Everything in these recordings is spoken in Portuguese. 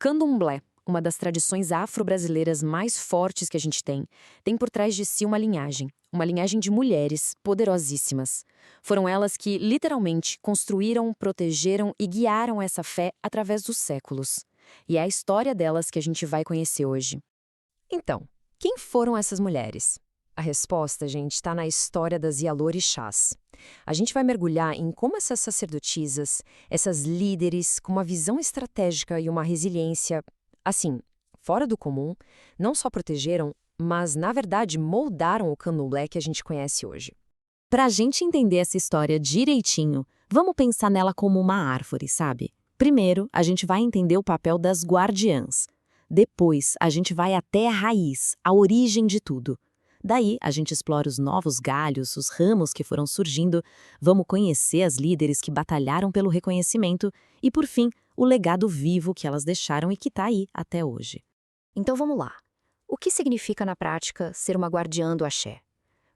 Candomblé, uma das tradições afro-brasileiras mais fortes que a gente tem por trás de si uma linhagem de mulheres poderosíssimas. Foram elas que, literalmente, construíram, protegeram e guiaram essa fé através dos séculos. E é a história delas que a gente vai conhecer hoje. Então, quem foram essas mulheres? A resposta, gente, está na história das Yalorixás. A gente vai mergulhar em como essas sacerdotisas, essas líderes com uma visão estratégica e uma resiliência, assim, fora do comum, não só protegeram, mas, na verdade, moldaram o candomblé que a gente conhece hoje. Para a gente entender essa história direitinho, vamos pensar nela como uma árvore, sabe? Primeiro, a gente vai entender o papel das guardiãs. Depois, a gente vai até a raiz, a origem de tudo. Daí, a gente explora os novos galhos, os ramos que foram surgindo, vamos conhecer as líderes que batalharam pelo reconhecimento e, por fim, o legado vivo que elas deixaram e que está aí até hoje. Então vamos lá. O que significa na prática ser uma guardiã do axé?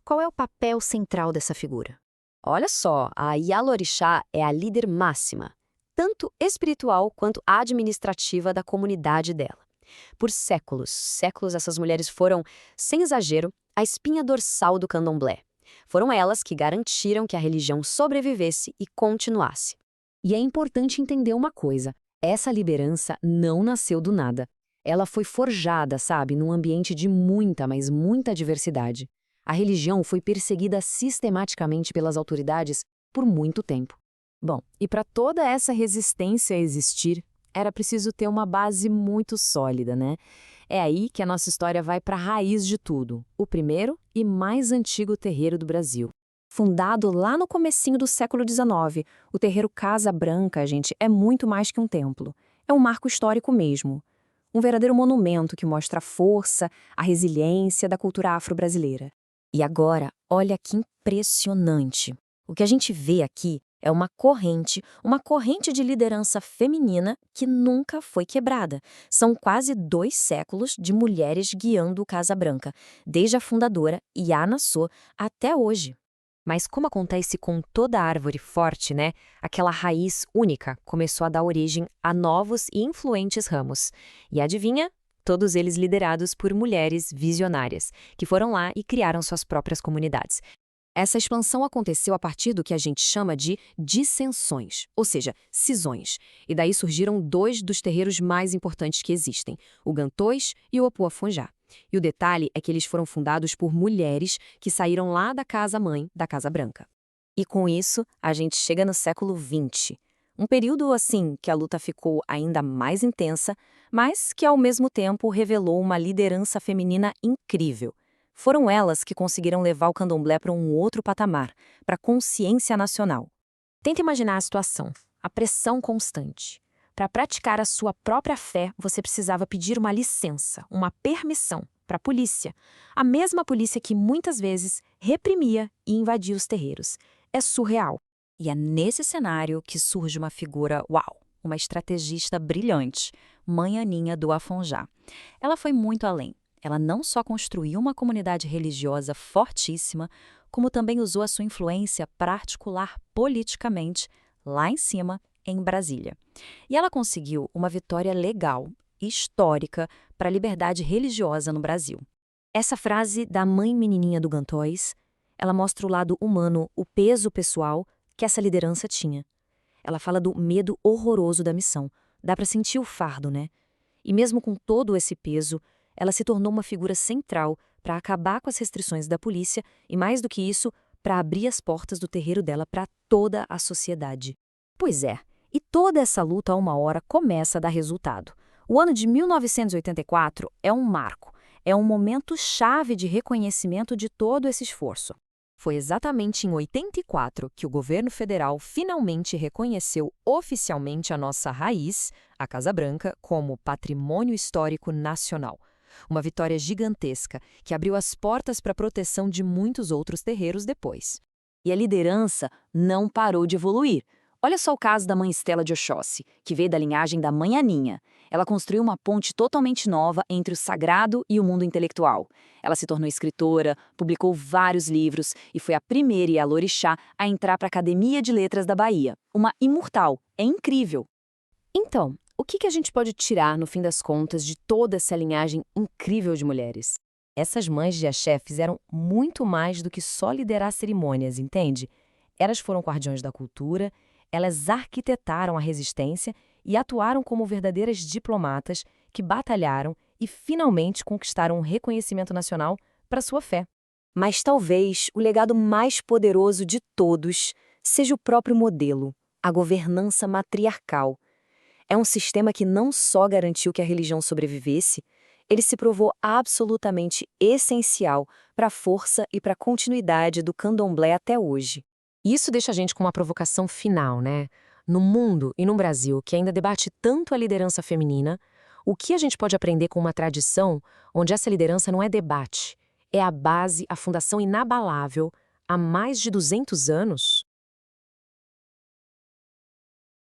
Qual é o papel central dessa figura? Olha só, a Yalorixá é a líder máxima, tanto espiritual quanto administrativa da comunidade dela. Por séculos, essas mulheres foram, sem exagero, a espinha dorsal do candomblé. Foram elas que garantiram que a religião sobrevivesse e continuasse. E é importante entender uma coisa: essa liderança não nasceu do nada. Ela foi forjada, sabe, num ambiente de muita, mas muita diversidade. A religião foi perseguida sistematicamente pelas autoridades por muito tempo. Bom, e para toda essa resistência a existir, era preciso ter uma base muito sólida, né? É aí que a nossa história vai para a raiz de tudo, o primeiro e mais antigo terreiro do Brasil. Fundado lá no comecinho do século XIX, o terreiro Casa Branca, gente, é muito mais que um templo. É um marco histórico mesmo. Um verdadeiro monumento que mostra a força, a resiliência da cultura afro-brasileira. E agora, olha que impressionante. O que a gente vê aqui é uma corrente de liderança feminina que nunca foi quebrada. São quase 2 séculos de mulheres guiando o Casa Branca, desde a fundadora, Yana So, até hoje. Mas como acontece com toda árvore forte, né? Aquela raiz única começou a dar origem a novos e influentes ramos. E adivinha? Todos eles liderados por mulheres visionárias, que foram lá e criaram suas próprias comunidades. Essa expansão aconteceu a partir do que a gente chama de dissensões, ou seja, cisões. E daí surgiram 2 dos terreiros mais importantes que existem, o Gantois e o Opuafonjá. E o detalhe é que eles foram fundados por mulheres que saíram lá da casa-mãe, da Casa Branca. E com isso, a gente chega no século XX. Um período, assim, que a luta ficou ainda mais intensa, mas que, ao mesmo tempo, revelou uma liderança feminina incrível. Foram elas que conseguiram levar o candomblé para um outro patamar, para a consciência nacional. Tenta imaginar a situação, a pressão constante. Para praticar a sua própria fé, você precisava pedir uma licença, uma permissão para a polícia. A mesma polícia que muitas vezes reprimia e invadia os terreiros. É surreal. E é nesse cenário que surge uma figura, uau, uma estrategista brilhante, Mãe Aninha do Afonjá. Ela foi muito além. Ela não só construiu uma comunidade religiosa fortíssima, como também usou a sua influência para articular politicamente, lá em cima, em Brasília. E ela conseguiu uma vitória legal, histórica, para a liberdade religiosa no Brasil. Essa frase da mãe menininha do Gantois, ela mostra o lado humano, o peso pessoal que essa liderança tinha. Ela fala do medo horroroso da missão. Dá para sentir o fardo, né? E mesmo com todo esse peso, ela se tornou uma figura central para acabar com as restrições da polícia e, mais do que isso, para abrir as portas do terreiro dela para toda a sociedade. Pois é, e toda essa luta a uma hora começa a dar resultado. O ano de 1984 é um marco, é um momento chave de reconhecimento de todo esse esforço. Foi exatamente em 84 que o governo federal finalmente reconheceu oficialmente a nossa raiz, a Casa Branca, como patrimônio histórico nacional. Uma vitória gigantesca que abriu as portas para a proteção de muitos outros terreiros depois. E a liderança não parou de evoluir. Olha só o caso da mãe Estela de Oxóssi, que veio da linhagem da mãe Aninha. Ela construiu uma ponte totalmente nova entre o sagrado e o mundo intelectual. Ela se tornou escritora, publicou vários livros e foi a primeira Yalorixá a entrar para a Academia de Letras da Bahia. Uma imortal. É incrível. Então, O que a gente pode tirar, no fim das contas, de toda essa linhagem incrível de mulheres? Essas mães de axé fizeram muito mais do que só liderar cerimônias, entende? Elas foram guardiões da cultura, elas arquitetaram a resistência e atuaram como verdadeiras diplomatas que batalharam e finalmente conquistaram um reconhecimento nacional para sua fé. Mas talvez o legado mais poderoso de todos seja o próprio modelo, a governança matriarcal. É um sistema que não só garantiu que a religião sobrevivesse, ele se provou absolutamente essencial para a força e para a continuidade do candomblé até hoje. Isso deixa a gente com uma provocação final, né? No mundo e no Brasil, que ainda debate tanto a liderança feminina, o que a gente pode aprender com uma tradição onde essa liderança não é debate, é a base, a fundação inabalável há mais de 200 anos?